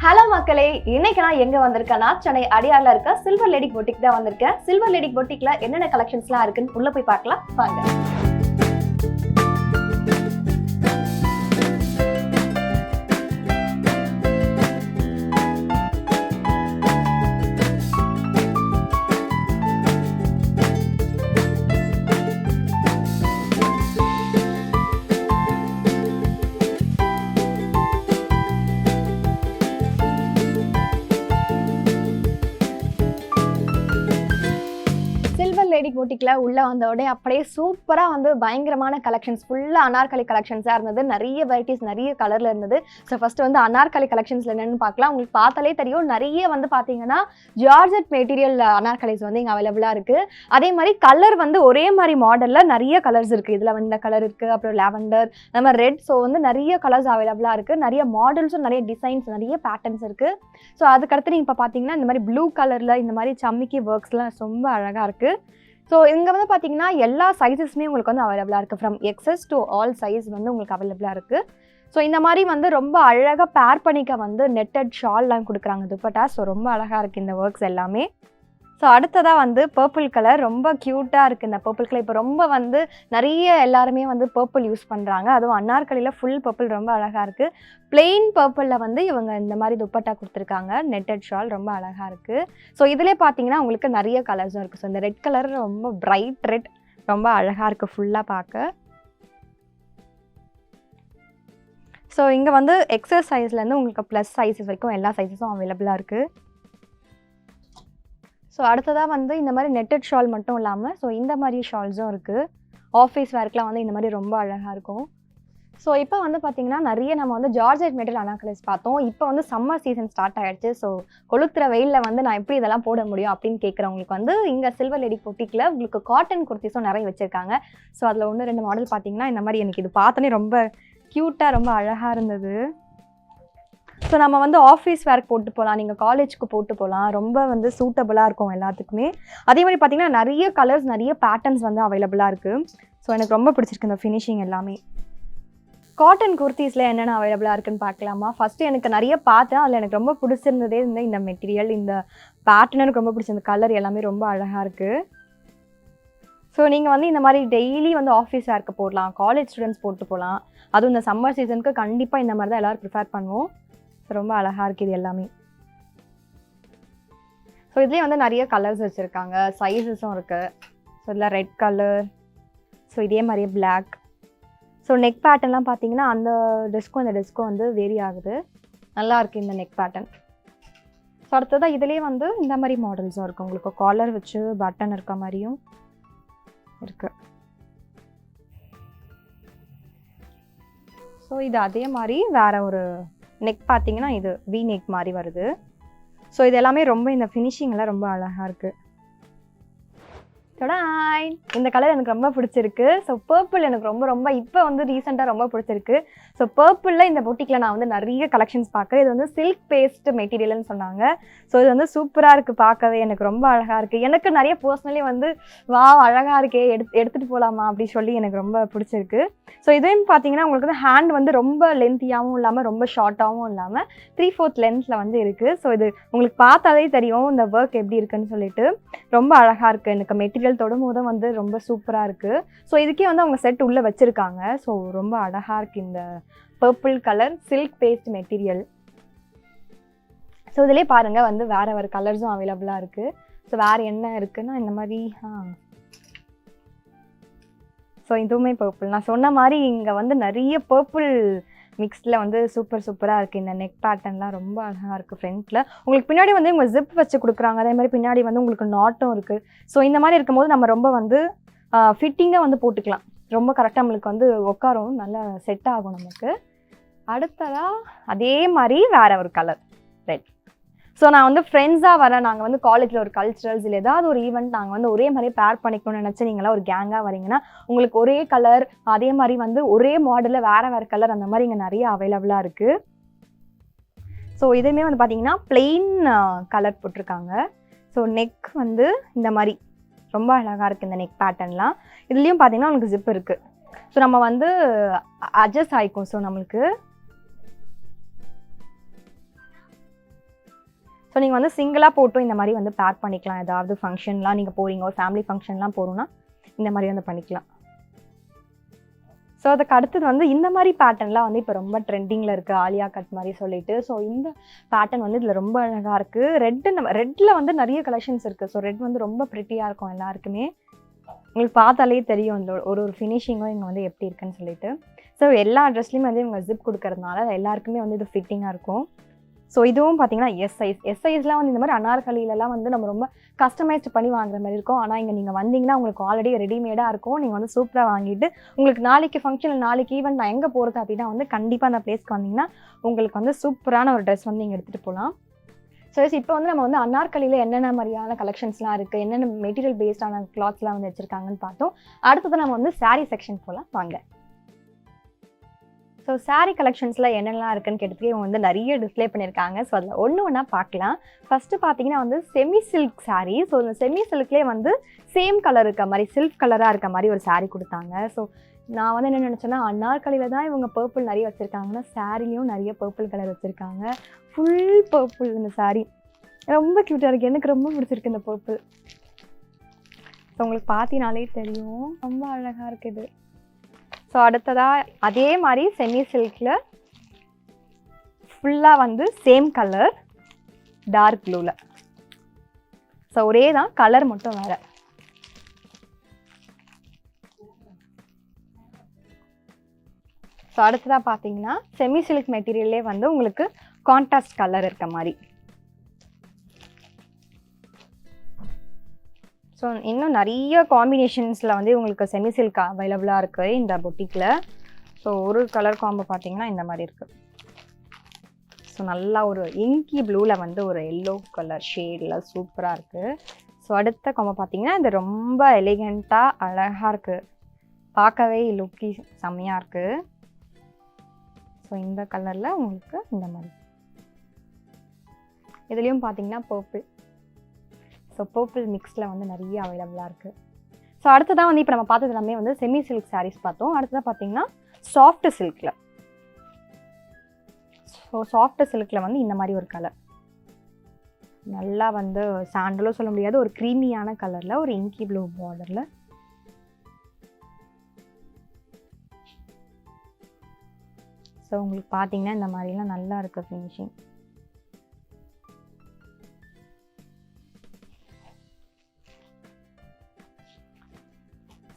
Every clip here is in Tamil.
ஹலோ மக்களே, இன்னைக்கு நான் எங்க வந்திருக்கேன்னா சென்னை அடியார்ல இருக்க சில்வர் லேடி பொட்டிக் தான் வந்திருக்கேன். சில்வர் லேடி பொட்டிக்ல என்னென்ன கலெக்ஷன்ஸ்லாம் இருக்குன்னு உள்ள போய் பார்க்கலாம் வாங்க. சில்வர் லேடி பொட்டிக்ல உள்ள வந்த உடனே அப்படியே சூப்பரா வந்து பயங்கரமான கலெக்ஷன்ஸ், ஃபுல்லா அனார்கலி கலெக்ஷன்ஸா இருந்தது. நிறைய வெரைட்டிஸ், நிறைய கலர்ல இருந்தது. ஸோ ஃபர்ஸ்ட் வந்து அனார்கலி கலெக்ஷன்ஸ்ல என்னன்னு பார்க்கலாம். உங்களுக்கு பார்த்தாலே தெரியும், நிறைய வந்து பாத்தீங்கன்னா ஜார்ஜெட் மெட்டீரியல் அனார்கலிஸ் வந்து இங்க அவைலபிளா இருக்கு. அதே மாதிரி கலர் வந்து ஒரே மாதிரி மாடல்ல நிறைய கலர்ஸ் இருக்கு. இதுல வந்து இந்த கலர் இருக்கு, அப்புறம் லாவெண்டர், அந்த மாதிரி ரெட். ஸோ வந்து நிறைய கலர்ஸ் அவைலபிளா இருக்கு. நிறைய மாடல்ஸும், நிறைய டிசைன்ஸ், நிறைய பேட்டர்ன்ஸ் இருக்கு. ஸோ அதுக்கடுத்து நீங்க இப்போ பார்த்தீங்கன்னா இந்த மாதிரி ப்ளூ கலர்ல இந்த மாதிரி சம்மிக்கி ஒர்க்ஸ்லாம் ரொம்ப அழகா இருக்கு. ஸோ இங்கே வந்து பார்த்தீங்கன்னா எல்லா சைஸஸுமே உங்களுக்கு வந்து அவைலபிளாக இருக்குது. From XS to all size வந்து உங்களுக்கு அவைலபிளாக இருக்குது. ஸோ இந்த மாதிரி வந்து ரொம்ப அழகாக பேர் பண்ணிக்க வந்து நெட்டட் ஷால்லாம் கொடுக்குறாங்க, துப்பட்டா. ஸோ ரொம்ப அழகாக இருக்குது இந்த ஒர்க்ஸ் எல்லாமே. ஸோ அடுத்ததாக வந்து பர்பிள் கலர், ரொம்ப க்யூட்டாக இருக்குது இந்த பர்பிள் கலர். இப்போ ரொம்ப வந்து நிறைய எல்லாருமே வந்து பர்பிள் யூஸ் பண்ணுறாங்க. அதுவும் அன்னார்கலியில் ஃபுல் பர்பிள் ரொம்ப அழகாக இருக்குது. பிளெயின் பர்பிளில் வந்து இவங்க இந்த மாதிரி துப்பட்டா கொடுத்துருக்காங்க, நெட்டட் ஷால் ரொம்ப அழகாக இருக்குது. ஸோ இதிலே பார்த்தீங்கன்னா உங்களுக்கு நிறைய கலர்ஸும் இருக்குது. ஸோ இந்த ரெட் கலர் ரொம்ப பிரைட் ரெட், ரொம்ப அழகாக இருக்குது ஃபுல்லாக பார்க்க. ஸோ இங்கே வந்து எக்ஸஸ் சைஸ்லேருந்து உங்களுக்கு ப்ளஸ் சைஸஸ் வரைக்கும் எல்லா சைஸஸும் அவைலபிளாக இருக்குது. ஸோ அடுத்ததாக வந்து இந்த மாதிரி நெட்டட் ஷால் மட்டும் இல்லாமல் ஸோ இந்த மாதிரி ஷால்ஸும் இருக்குது. ஆஃபீஸ் வேர்க்கெலாம் வந்து இந்த மாதிரி ரொம்ப அழகாக இருக்கும். ஸோ இப்போ வந்து பார்த்திங்கன்னா நிறைய நம்ம வந்து ஜார்ஜெட் மெட்டீரியல் அனார்கலிஸ் பார்த்தோம். இப்போ வந்து சம்மர் சீசன் ஸ்டார்ட் ஆகிடுச்சு. ஸோ கொளுத்துற வெயிலில் வந்து நான் எப்படி இதெல்லாம் போட முடியும் அப்படின்னு கேட்குறவங்களுக்கு வந்து இங்கே சில்வர் லேடி பொட்டிக்கில் உங்களுக்கு காட்டன் குர்த்திஸும் நிறைய வச்சுருக்காங்க. ஸோ அதில் 1-2 மாடல் பார்த்தீங்கன்னா இந்த மாதிரி எனக்கு இது பார்த்தோன்னே ரொம்ப க்யூட்டாக ரொம்ப அழகாக இருந்தது. ஸோ நம்ம வந்து ஆஃபீஸ் வேர்க்கு போட்டு போகலாம், நீங்கள் காலேஜுக்கு போட்டு போகலாம், ரொம்ப வந்து சூட்டபுளாக இருக்கும் எல்லாத்துக்குமே. அதே மாதிரி பார்த்திங்கன்னா நிறைய கலர்ஸ், நிறைய பேட்டர்ன்ஸ் வந்து அவைலபிளாக இருக்குது. ஸோ எனக்கு ரொம்ப பிடிச்சிருக்கு இந்த ஃபினிஷிங் எல்லாமே. காட்டன் குர்த்திஸில் என்னென்ன அவைலபிளாக இருக்குன்னு பார்க்கலாமா? ஃபஸ்ட்டு எனக்கு நிறைய பார்த்தேன், அதில் எனக்கு ரொம்ப பிடிச்சிருந்ததே இந்த மெட்டீரியல், இந்த பேட்டர்ன் எனக்கு ரொம்ப பிடிச்சிருந்த கலர் எல்லாமே ரொம்ப அழகாக இருக்குது. ஸோ நீங்கள் வந்து இந்த மாதிரி டெய்லி வந்து ஆஃபீஸ் வேர்க்கு போடலாம், காலேஜ் ஸ்டூடெண்ட்ஸ் போட்டு போகலாம். அதுவும் இந்த சம்மர் சீசனுக்கு கண்டிப்பாக இந்த மாதிரி தான் எல்லோரும் ப்ரிஃபர் பண்ணுவோம். ரொம்ப அழகாக இருக்குது இது எல்லாமே. ஸோ இதுலேயே வந்து நிறைய கலர்ஸ் வச்சுருக்காங்க, சைஸஸும் இருக்குது. ஸோ இதில் ரெட் கலர், ஸோ இதே மாதிரியே பிளாக். ஸோ நெக் பேட்டர்ன்லாம் பார்த்தீங்கன்னா அந்த ட்ரெஸ்க்கும் இந்த ட்ரெஸ்க்கும் வந்து வேரி ஆகுது, நல்லா இருக்குது இந்த நெக் பேட்டர்ன். ஸோ அடுத்ததாக இதுலேயே வந்து இந்த மாதிரி மாடல்ஸும் இருக்குது. உங்களுக்கு காலர் வச்சு பட்டன் இருக்க மாதிரியும் இருக்குது. ஸோ இது அதே மாதிரி வேறு ஒரு நெக் பார்த்தீங்கன்னா இது வி நெக் மாதிரி வருது. ஸோ இது எல்லாமே ரொம்ப இந்த ஃபினிஷிங்லாம் ரொம்ப அழகாக இருக்குது. டடாய், இந்த கலர் எனக்கு ரொம்ப பிடிச்சிருக்கு. ஸோ பர்பிள் எனக்கு ரொம்ப ரொம்ப இப்போ வந்து ரீசெண்டாக ரொம்ப பிடிச்சிருக்கு. ஸோ பர்பிளில் இந்த பொட்டிக்கில் நான் வந்து நிறைய கலெக்ஷன்ஸ் பார்க்குறேன். இது வந்து சில்க் பேஸ்ட் மெட்டீரியல்னு சொன்னாங்க. ஸோ இது வந்து சூப்பராக இருக்குது பார்க்கவே, எனக்கு ரொம்ப அழகாக இருக்குது. எனக்கு நிறைய பர்சனலி வந்து வா அழகாக இருக்கே, எடுத்துகிட்டு போகலாமா அப்படி சொல்லி எனக்கு ரொம்ப பிடிச்சிருக்கு. ஸோ இதையும் பார்த்தீங்கன்னா உங்களுக்கு வந்து ஹேண்ட் வந்து ரொம்ப லென்த்தியாகவும் இல்லாமல் ரொம்ப ஷார்ட்டாகவும் இல்லாமல் 3/4 லென்த்தில் வந்து இருக்குது. ஸோ இது உங்களுக்கு பார்த்தாலே தெரியும் இந்த ஒர்க் எப்படி இருக்குன்னு சொல்லிட்டு ரொம்ப அழகாக இருக்குது. எனக்கு மெட்டீரியல் தொடும் போதும் வந்து ரொம்ப சூப்பராக இருக்குது. ஸோ இதுக்கே வந்து அவங்க செட் உள்ளே வச்சுருக்காங்க. ஸோ ரொம்ப அழகாக இருக்குது இந்த purple colour silk based material. So இதிலே பாருங்கள் வந்து வேறு வேறு கலர்ஸும் அவைலபிளாக இருக்குது. ஸோ வேறு என்ன இருக்குன்னா இந்த மாதிரி ஸோ இதுவுமே பர்பிள். நான் சொன்ன மாதிரி இங்கே வந்து நிறைய பர்பிள் மிக்ஸில் வந்து சூப்பராக இருக்குது. இந்த நெக் பேட்டர்ன்லாம் ரொம்ப அழகாக இருக்குது. ஃப்ரண்ட்டில் உங்களுக்கு பின்னாடி வந்து இவங்க ஜிப் வச்சு கொடுக்குறாங்க. அதே மாதிரி பின்னாடி வந்து உங்களுக்கு நாட்டும் இருக்குது. ஸோ இந்த மாதிரி இருக்கும்போது நம்ம ரொம்ப வந்து ஃபிட்டிங்காக வந்து போட்டுக்கலாம். ரொம்ப கரெக்டாக நம்மளுக்கு வந்து உட்காரும், நல்லா செட் ஆகும் நமக்கு. அடுத்ததாக அதே மாதிரி வேறு ஒரு கலர் ரெட். ஸோ நான் வந்து ஃப்ரெண்ட்ஸாக வரேன், நாங்கள் வந்து காலேஜில் ஒரு கல்ச்சுரல்ஸ் இல்லை ஏதாவது ஒரு ஈவெண்ட் நாங்கள் வந்து ஒரே மாதிரி பேர் பண்ணிக்கணும்னு நினச்சி நீங்களாம் ஒரு கேங்காக வரீங்கன்னா உங்களுக்கு ஒரே கலர், அதே மாதிரி வந்து ஒரே மாடலில் வேறு கலர் அந்த மாதிரி இங்கே நிறைய அவைலபிளாக இருக்குது. ஸோ இதுவுமே வந்து பார்த்தீங்கன்னா பிளெயின் கலர் போட்டிருக்காங்க. ஸோ நெக் வந்து இந்த மாதிரி ரொம்ப அழகாக இருக்குது இந்த நெக் பேட்டர்ன்லாம். இதுலேயும் பார்த்தீங்கன்னா உங்களுக்கு ஜிப் இருக்குது. ஸோ நம்ம வந்து அட்ஜஸ்ட் ஆகிக்கும். ஸோ நம்மளுக்கு ஸோ நீங்கள் வந்து சிங்கிளாக போட்டும் இந்த மாதிரி வந்து பேக் பண்ணிக்கலாம். ஏதாவது ஃபங்க்ஷன்லாம் நீங்கள் போகிறீங்க, ஒரு ஃபேமிலி ஃபங்க்ஷன்லாம் போகிறோன்னா இந்த மாதிரி வந்து பண்ணிக்கலாம். ஸோ அதுக்கு அடுத்தது வந்து இந்த மாதிரி பேட்டர்ன்லாம் வந்து இப்போ ரொம்ப ட்ரெண்டிங்கில் இருக்குது, ஆலியா கட் மாதிரி சொல்லிட்டு. ஸோ இந்த பேட்டர்ன் வந்து இதில் ரொம்ப அழகாக இருக்குது. ரெட்டில் வந்து நிறைய கலெக்ஷன்ஸ் இருக்குது. ஸோ ரெட் வந்து ரொம்ப ப்ரிட்டியாக இருக்கும் எல்லாருக்குமே. உங்களுக்கு பார்த்தாலே தெரியும் இந்த ஒரு ஃபினிஷிங்கும் இங்கே வந்து எப்படி இருக்குன்னு சொல்லிட்டு. ஸோ எல்லா ட்ரெஸ்லையுமே வந்து இவங்க ஜிப் கொடுக்கறதுனால எல்லாருக்குமே வந்து இது ஃபிட்டிங்காக இருக்கும். ஸோ இதுவும் பார்த்தீங்கன்னா எஸ் சைஸ்லாம் வந்து இந்த மாதிரி அனார்கலிலலாம் வந்து நம்ம ரொம்ப கஸ்டமைஸ்ட் பண்ணி வாங்குற மாதிரி இருக்கும். ஆனால் இங்கே நீங்கள் வந்தீங்கன்னா உங்களுக்கு ஆல்ரெடி ரெடிமேடாக இருக்கும். நீங்கள் வந்து சூப்பராக வாங்கிட்டு உங்களுக்கு நாளைக்கு ஃபங்க்ஷன், நாளைக்கு ஈவெண்ட் நான் எங்கே போகிறது அப்படின்னா வந்து கண்டிப்பாக அந்த பிளேஸ்க்கு வந்தீங்கன்னா உங்களுக்கு வந்து சூப்பரான ஒரு ட்ரெஸ் வந்து நீங்கள் எடுத்துகிட்டு போகலாம். ஸோ இப்போ வந்து நம்ம வந்து அனார்கலியில் என்னென்ன மாதிரியான கலெக்ஷன்ஸ்லாம் இருக்குது, என்னென்ன மெட்டீரியல் பேஸ்டான கிளாத்ஸ்லாம் வந்து வச்சுருக்காங்கன்னு பார்த்தோம். அடுத்தது நம்ம வந்து சாரீ செக்ஷன் போகலாம் வாங்க. ஸோ சாரீ கலெக்ஷன்ஸில் என்னென்னலாம் இருக்குன்னு கேட்டதுக்கு இவங்க வந்து நிறைய டிஸ்ப்ளே பண்ணியிருக்காங்க. ஸோ அதில் ஒன்று ஒன்றா பார்க்கலாம். ஃபஸ்ட்டு பார்த்தீங்கன்னா வந்து செமி சில்க் சாரீ. ஸோ இந்த செமி சில்க்லேயே வந்து சேம் கலர் இருக்க மாதிரி, சில்க் கலராக இருக்க மாதிரி ஒரு சாரீ கொடுத்தாங்க. ஸோ நான் வந்து என்ன நினச்சேன்னா அனார்கலியில் தான் இவங்க பர்பிள் நிறைய வச்சுருக்காங்கன்னா சாரீலையும் நிறைய பர்பிள் கலர் வச்சுருக்காங்க. ஃபுல் பர்பிள் இந்த சாரீ ரொம்ப க்யூட்டாக இருக்குது. எனக்கு ரொம்ப பிடிச்சிருக்கு இந்த பர்பிள். ஸோ உங்களுக்கு பார்த்தீங்கனாலே தெரியும் ரொம்ப அழகாக இருக்குது. ஸோ அடுத்ததாக அதே மாதிரி செமி சில்கில் ஃபுல்லாக வந்து சேம் கலர் டார்க் ப்ளூவில். ஸோ ஒரே தான், கலர் மட்டும் வேறு. ஸோ அடுத்ததாக பார்த்தீங்கன்னா செமி சில்க் மெட்டீரியல்லே வந்து உங்களுக்கு கான்ட்ராஸ்ட் கலர் இருக்க மாதிரி. ஸோ இன்னும் நிறைய காம்பினேஷன்ஸில் வந்து உங்களுக்கு செமி சில்க் அவைலபிளாக இருக்குது இந்த பொட்டிக்கில். ஸோ ஒரு கலர் காம்போ பார்த்தீங்கன்னா இந்த மாதிரி இருக்குது. ஸோ நல்லா ஒரு இங்கி ப்ளூவில் வந்து ஒரு எல்லோ கலர் ஷேடில் சூப்பராக இருக்குது. ஸோ அடுத்த காம்போ பார்த்தீங்கன்னா இது ரொம்ப எலிகண்ட்டாக அழகாக இருக்குது, பார்க்கவே லுக்கி செம்மையாக இருக்குது. ஸோ இந்த கலரில் உங்களுக்கு இந்த மாதிரி இதுலேயும் பார்த்தீங்கன்னா பர்பிள். ஸோ பர்பிள் மிக்ஸில் வந்து நிறைய அவைலபிளாக இருக்குது. ஸோ அடுத்ததான் வந்து இப்போ நம்ம பார்த்தது எல்லாமே வந்து செமி சில்க் சாரீஸ் பார்த்தோம். அடுத்ததாக பார்த்தீங்கன்னா சாஃப்ட் சில்கில். ஸோ சாஃப்ட் சில்கில் வந்து இந்த மாதிரி ஒரு கலர் நல்லா வந்து சாண்டலும் சொல்ல முடியாது, ஒரு க்ரீமியான கலரில் ஒரு இங்கி ப்ளூ பார்டரில். ஸோ உங்களுக்கு பார்த்தீங்கன்னா இந்த மாதிரிலாம் நல்லா இருக்குது ஃபினிஷிங்.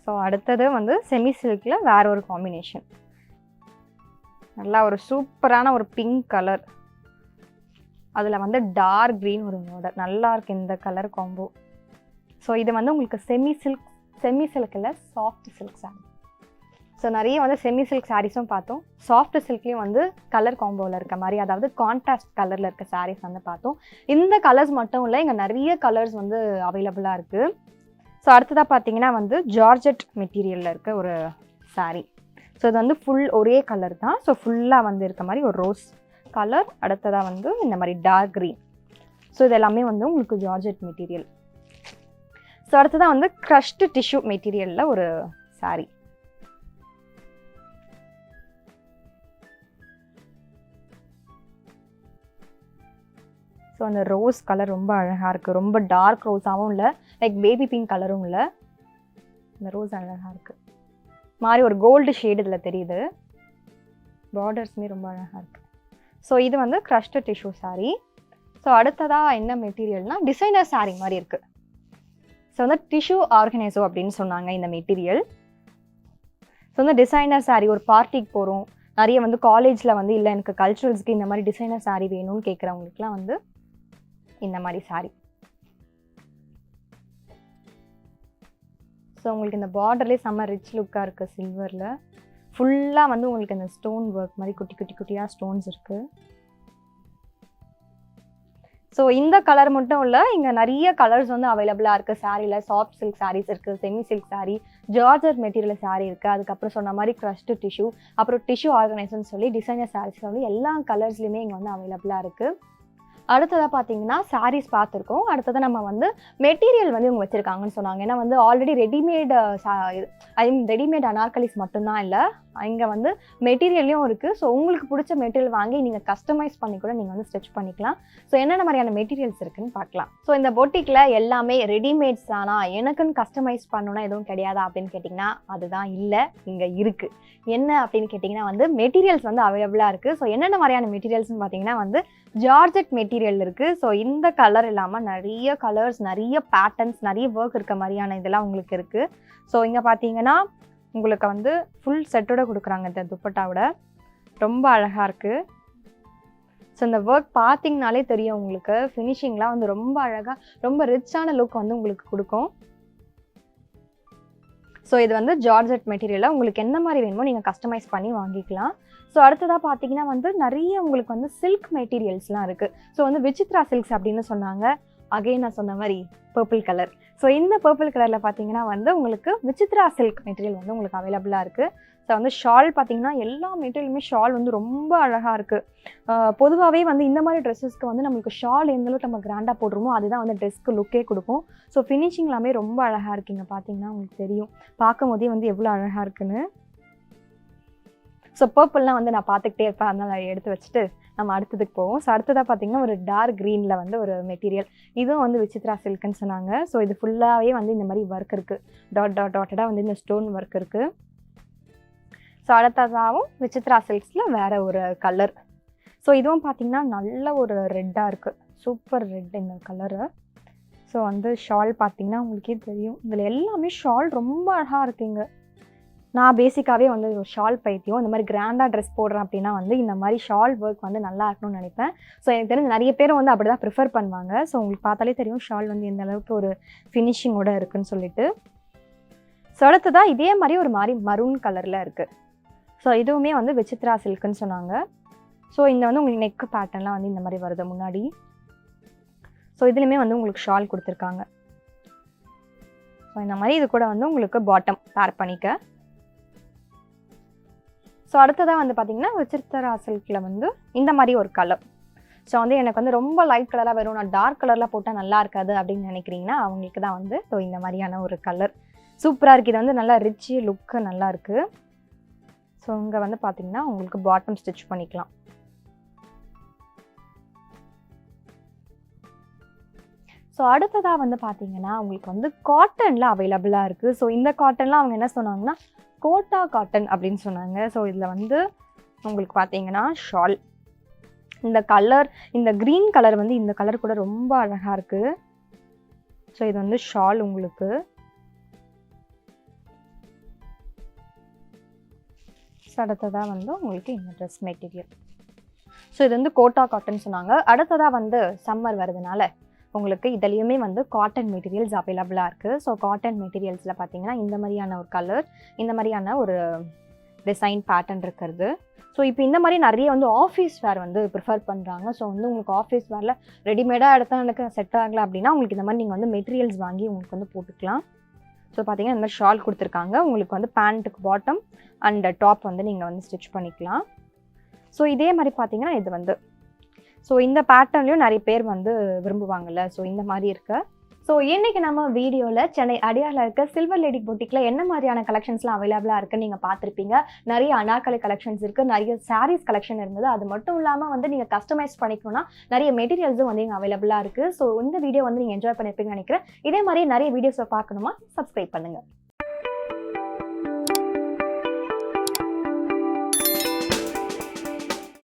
ஸோ அடுத்தது வந்து செமி சில்கில் வேற ஒரு காம்பினேஷன், நல்லா ஒரு சூப்பரான ஒரு பிங்க் கலர், அதில் வந்து டார்க் க்ரீன் ஒரு பார்டர், நல்லா இருக்குது இந்த கலர் காம்போ. ஸோ இது வந்து உங்களுக்கு செமி சில்கில் சாஃப்ட் சில்க் சாரீ. ஸோ நிறைய வந்து செமி சில்க் சாரீஸும் பார்த்தோம். சாஃப்ட் சில்க்லேயும் வந்து கலர் காம்போவில் இருக்க மாதிரி, அதாவது கான்ட்ராஸ்ட் கலரில் இருக்க சாரீஸ் வந்து பார்த்தோம். இந்த கலர்ஸ் மட்டும் இல்லை, இங்கே நிறைய கலர்ஸ் வந்து அவைலபிளாக இருக்குது. ஸோ அடுத்ததாக பார்த்தீங்கன்னா வந்து ஜார்ஜெட் மெட்டீரியலில் இருக்க ஒரு சாரீ. ஸோ இது வந்து ஃபுல் ஒரே கலர் தான். ஸோ ஃபுல்லாக வந்து இருக்க மாதிரி ஒரு ரோஸ் கலர், அடுத்ததாக வந்து இந்த மாதிரி டார்க் க்ரீன். ஸோ இது எல்லாமே வந்து உங்களுக்கு ஜார்ஜெட் மெட்டீரியல். ஸோ அடுத்ததாக வந்து க்ரஷ்டு டிஷ்யூ மெட்டீரியலில் ஒரு சாரீ. ஸோ அந்த ரோஸ் கலர் ரொம்ப அழகாக இருக்குது, ரொம்ப டார்க் ரோஸாகவும் இல்லை, லைக் பேபி பிங்க் கலரும் இல்லை, இந்த ரோஸ் அழகாக இருக்குது. மாதிரி ஒரு கோல்டு ஷேடு இதில் தெரியுது, பார்டர்ஸுமே ரொம்ப அழகாக இருக்குது. ஸோ இது வந்து க்ரஷ்டு டிஷ்யூ சாரீ. ஸோ அடுத்ததாக என்ன மெட்டீரியல்னால் டிசைனர் சாரீ மாதிரி இருக்குது. ஸோ வந்து டிஷ்யூ ஆர்கனைசோ அப்படின்னு சொன்னாங்க இந்த மெட்டீரியல். ஸோ வந்து டிசைனர் சாரீ, ஒரு பார்ட்டிக்கு போகிறோம், நிறைய வந்து காலேஜில் வந்து இல்லை எனக்கு கல்ச்சுரல்ஸ்க்கு இந்த மாதிரி டிசைனர் சாரீ வேணும்னு கேட்குறவங்களுக்குலாம் வந்து இந்த மாதிரி சாரீ. ஸோ உங்களுக்கு இந்த பார்டர்லேயே செம்ம ரிச் லுக்காக இருக்குது, சில்வரில் ஃபுல்லாக வந்து உங்களுக்கு இந்த ஸ்டோன் ஒர்க் மாதிரி குட்டி குட்டி குட்டியாக ஸ்டோன்ஸ் இருக்குது. ஸோ இந்த கலர் மட்டும் இல்லை, இங்கே நிறைய கலர்ஸ் வந்து அவைலபிளாக இருக்குது சாரியில். சாஃப்ட் சில்க் சாரீஸ் இருக்குது, semi silk sari, georgette material sari இருக்குது, அதுக்கப்புறம் சொன்ன மாதிரி க்ரஷ்டு டிஷ்யூ, அப்புறம் டிஷ்யூ ஆர்கனைசர்னு சொல்லி டிசைனர் சாரீஸ் வந்து எல்லா கலர்ஸ்லையுமே இங்கே வந்து அவைலபிளாக இருக்குது. அடுத்ததாக பார்த்தீங்கன்னா சாரீஸ் பார்த்துருக்கோம். அடுத்ததாக நம்ம வந்து மெட்டீரியல் வந்து இவங்க வச்சுருக்காங்கன்னு சொன்னாங்க. ஏன்னா வந்து ஆல்ரெடி ரெடிமேட் ரெடிமேட் அனார்கலிஸ் மட்டும்தான் இல்லை, இங்கே வந்து மெட்டீரியல்லையும் இருக்குது. ஸோ உங்களுக்கு பிடிச்ச மெட்டீரியல் வாங்கி நீங்கள் கஸ்டமைஸ் பண்ணி கூட நீங்கள் வந்து ஸ்டிச் பண்ணிக்கலாம். ஸோ என்னென்ன மாதிரியான மெட்டீரியல்ஸ் இருக்குன்னு பார்க்கலாம். ஸோ இந்த பொட்டிக்கில் எல்லாமே ரெடிமேட்ஸ் தானா, எனக்குன்னு கஸ்டமைஸ் பண்ணணும்னா எதுவும் கிடையாதா அப்படின்னு கேட்டிங்கன்னா அதுதான் இல்லை, இங்கே இருக்குது. என்ன அப்படின்னு கேட்டிங்கன்னா வந்து மெட்டீரியல்ஸ் வந்து அவைலபிளாக இருக்குது. ஸோ என்னென்ன மாதிரியான மெட்டீரியல்ஸ்னு பார்த்தீங்கன்னா வந்து ஜார்ஜெட் மெட்டீரியல் இருக்குது. ஸோ இந்த கலர் இல்லாமல் நிறைய கலர்ஸ், நிறைய பேட்டர்ன்ஸ், நிறைய ஒர்க் இருக்க மாதிரியான இதெல்லாம் உங்களுக்கு இருக்குது. ஸோ இங்கே பார்த்தீங்கன்னா உங்களுக்கு வந்து ஃபுல் செட்டோட கொடுக்குறாங்க. இந்த துப்பட்டாவோட ரொம்ப அழகாக இருக்குது. ஸோ இந்த ஒர்க் பார்த்தீங்கனாலே தெரியும் உங்களுக்கு, ஃபினிஷிங்லாம் வந்து ரொம்ப அழகாக, ரொம்ப ரிச்சான லுக் வந்து உங்களுக்கு கொடுக்கும். ஸோ இது வந்து ஜார்ஜெட் மெட்டீரியலில் உங்களுக்கு எந்த மாதிரி வேணுமோ நீங்கள் கஸ்டமைஸ் பண்ணி வாங்கிக்கலாம். ஸோ அடுத்ததாக பார்த்தீங்கன்னா வந்து நிறைய உங்களுக்கு வந்து சில்க் மெட்டீரியல்ஸ்லாம் இருக்குது. ஸோ வந்து விசித்ரா சில்க்ஸ் அப்படின்னு சொன்னாங்க. அகைன் நான் சொன்ன மாதிரி பர்பிள் கலர். ஸோ இந்த பர்பிள் கலரில் பார்த்தீங்கன்னா வந்து உங்களுக்கு விசித்ரா சில்க் மெட்டீரியல் வந்து உங்களுக்கு அவைலபிளாக இருக்குது. ஸோ வந்து ஷால் பார்த்தீங்கன்னா எல்லா மெட்டீரியலுமே ஷால் வந்து ரொம்ப அழகாக இருக்குது. பொதுவாகவே வந்து இந்த மாதிரி ட்ரெஸ்ஸஸ்க்கு வந்து நம்மளுக்கு ஷால் எந்தளவுக்கு நம்ம கிராண்டாக போடுறோமோ அதுதான் வந்து ட்ரெஸ்க்கு லுக்கே கொடுக்கும். ஸோ ஃபினிஷிங் எல்லாமே ரொம்ப அழகாக இருக்குங்க. பார்த்தீங்கன்னா உங்களுக்கு தெரியும், பார்க்கும் போதே வந்து எவ்வளோ அழகாக இருக்குன்னு. ஸோ பர்பிள்லாம் வந்து நான் பார்த்துக்கிட்டே இருப்பேன், அதனால் எடுத்து வச்சுட்டு நம்ம அடுத்ததுக்கு போவோம். ஸோ அடுத்ததாக பார்த்தீங்கன்னா ஒரு டார்க் க்ரீனில் வந்து ஒரு மெட்டீரியல், இதுவும் வந்து விசித்ரா சில்க்குன்னு சொன்னாங்க. ஸோ இது ஃபுல்லாகவே வந்து இந்த மாதிரி ஒர்க் இருக்குது, டாட்டடாக வந்து இந்த ஸ்டோன் ஒர்க் இருக்குது. ஸோ அடுத்ததாகவும் விசித்ரா சில்க்ஸில் வேறு ஒரு கலர். ஸோ இதுவும் பார்த்திங்கன்னா நல்ல ஒரு ரெட்டாக இருக்குது, சூப்பர் ரெட் இந்த கலரு. ஸோ வந்து ஷால் பார்த்திங்கன்னா உங்களுக்கே தெரியும், இதில் எல்லாமே ஷால் ரொம்ப அழகாக இருக்குங்க. நான் பேசிக்காகவே வந்து ஒரு ஷால் பைத்தியம். இந்த மாதிரி கிராண்டாக ட்ரெஸ் போடுறேன் அப்படின்னா வந்து இந்த மாதிரி ஷால் ஒர்க் வந்து நல்லா இருக்கணும்னு நினைப்பேன். ஸோ எனக்கு தெரிஞ்சு நிறைய பேர் வந்து அப்படி தான் ப்ரிஃபர் பண்ணுவாங்க. ஸோ உங்களுக்கு பார்த்தாலே தெரியும் ஷால் வந்து எந்த அளவுக்கு ஒரு ஃபினிஷிங்கோடு இருக்குதுன்னு சொல்லிட்டு. ஸோ அடுத்ததாக இதே மாதிரி ஒரு மாதிரி மரூன் கலரில் இருக்குது. ஸோ இதுவுமே வந்து விசித்ரா சில்க்குன்னு சொன்னாங்க. ஸோ இந்த வந்து உங்களுக்கு நெக்கு பேட்டர்ன்லாம் வந்து இந்த மாதிரி வருது முன்னாடி. ஸோ இதுலேயுமே வந்து உங்களுக்கு ஷால் கொடுத்துருக்காங்க. ஸோ இந்த மாதிரி இது கூட வந்து உங்களுக்கு பாட்டம் பேர் பண்ணிக்க. ஸோ அடுத்ததாக வந்து பார்த்திங்கன்னா விசித்ரா சில்கில் வந்து இந்த மாதிரி ஒரு கலர். ஸோ வந்து எனக்கு வந்து ரொம்ப லைட் கலராக வரும், நான் டார்க் கலரில் போட்டால் நல்லா இருக்காது அப்படின்னு நினைக்கிறீங்கன்னா அவங்களுக்கு தான் வந்து ஸோ இந்த மாதிரியான ஒரு கலர் சூப்பராக இருக்குது. இது வந்து நல்லா ரிச்சு லுக்கு நல்லா இருக்குது. ஸோ இங்கே வந்து பார்த்திங்கன்னா உங்களுக்கு பாட்டம் ஸ்டிச் பண்ணிக்கலாம். ஸோ அடுத்ததாக வந்து பார்த்திங்கன்னா உங்களுக்கு வந்து காட்டனில் அவைலபிளாக இருக்குது. ஸோ இந்த காட்டனில் அவங்க என்ன சொன்னாங்கன்னா கோட்டா காட்டன் அப்படின்னு சொன்னாங்க. ஸோ இதில் வந்து உங்களுக்கு பார்த்தீங்கன்னா ஷால், இந்த கலர், இந்த க்ரீன் கலர் வந்து இந்த கலர் கூட ரொம்ப அழகாக இருக்குது. ஸோ இது வந்து ஷால் உங்களுக்கு. அடுத்ததாக வந்து உங்களுக்கு இந்த ட்ரெஸ் மெட்டீரியல். ஸோ இது வந்து கோட்டா காட்டன் சொன்னாங்க. அடுத்ததாக வந்து சம்மர் வருதுனால உங்களுக்கு இதுலேயுமே வந்து காட்டன் மெட்டீரியல்ஸ் அவைலபிளாக இருக்குது. ஸோ காட்டன் மெட்டீரியல்ஸில் பார்த்தீங்கன்னா இந்த மாதிரியான ஒரு கலர், இந்த மாதிரியான ஒரு டிசைன் பேட்டர்ன் இருக்கிறது. ஸோ இப்போ இந்த மாதிரி நிறைய வந்து ஆஃபீஸ் வேர் வந்து ப்ரிஃபர் பண்ணுறாங்க. ஸோ வந்து உங்களுக்கு ஆஃபீஸ் வேரில் ரெடிமேடாக எடுத்தால் எனக்கு செட் ஆகலை அப்படின்னா உங்களுக்கு இந்த மாதிரி நீங்கள் வந்து மெட்டீரியல்ஸ் வாங்கி உங்களுக்கு வந்து போட்டுக்கலாம். ஸோ பார்த்தீங்கன்னா இந்த மாதிரி ஷால் கொடுத்துருக்காங்க. உங்களுக்கு வந்து பேண்ட்டுக்கு பாட்டம் அண்ட் டாப் வந்து நீங்கள் வந்து ஸ்டிச் பண்ணிக்கலாம். ஸோ இதே மாதிரி பார்த்தீங்கன்னா இது வந்து ஸோ இந்த பேட்டர்ன்லையும் நிறைய பேர் வந்து விரும்புவாங்கள்ல. ஸோ இந்த மாதிரி இருக்க. ஸோ இன்றைக்கி நம்ம வீடியோவில் சென்னை அடையாரில் இருக்க சில்வர் லேடி பொட்டிக்கில் என்ன மாதிரியான கலெக்ஷன்ஸ்லாம் அவைலபிளாக இருக்குன்னு நீங்கள் பார்த்துருப்பீங்க. நிறைய அனார்கலி கலெக்ஷன்ஸ் இருக்குது, நிறைய சாரீஸ் கலெக்ஷன் இருந்தது. அது மட்டும் இல்லாமல் வந்து நீங்கள் கஸ்டமைஸ் பண்ணிக்கணும்னா நிறைய மெட்டீரியல்ஸும் வந்து இங்கே அவைலபிளாக இருக்குது. ஸோ இந்த வீடியோ வந்து நீங்கள் என்ஜாய் பண்ணியிருப்பீங்கன்னு நினைக்கிறேன். இதே மாதிரி நிறைய வீடியோஸை பார்க்கணுமா சப்ஸ்கிரைப் பண்ணுங்கள்.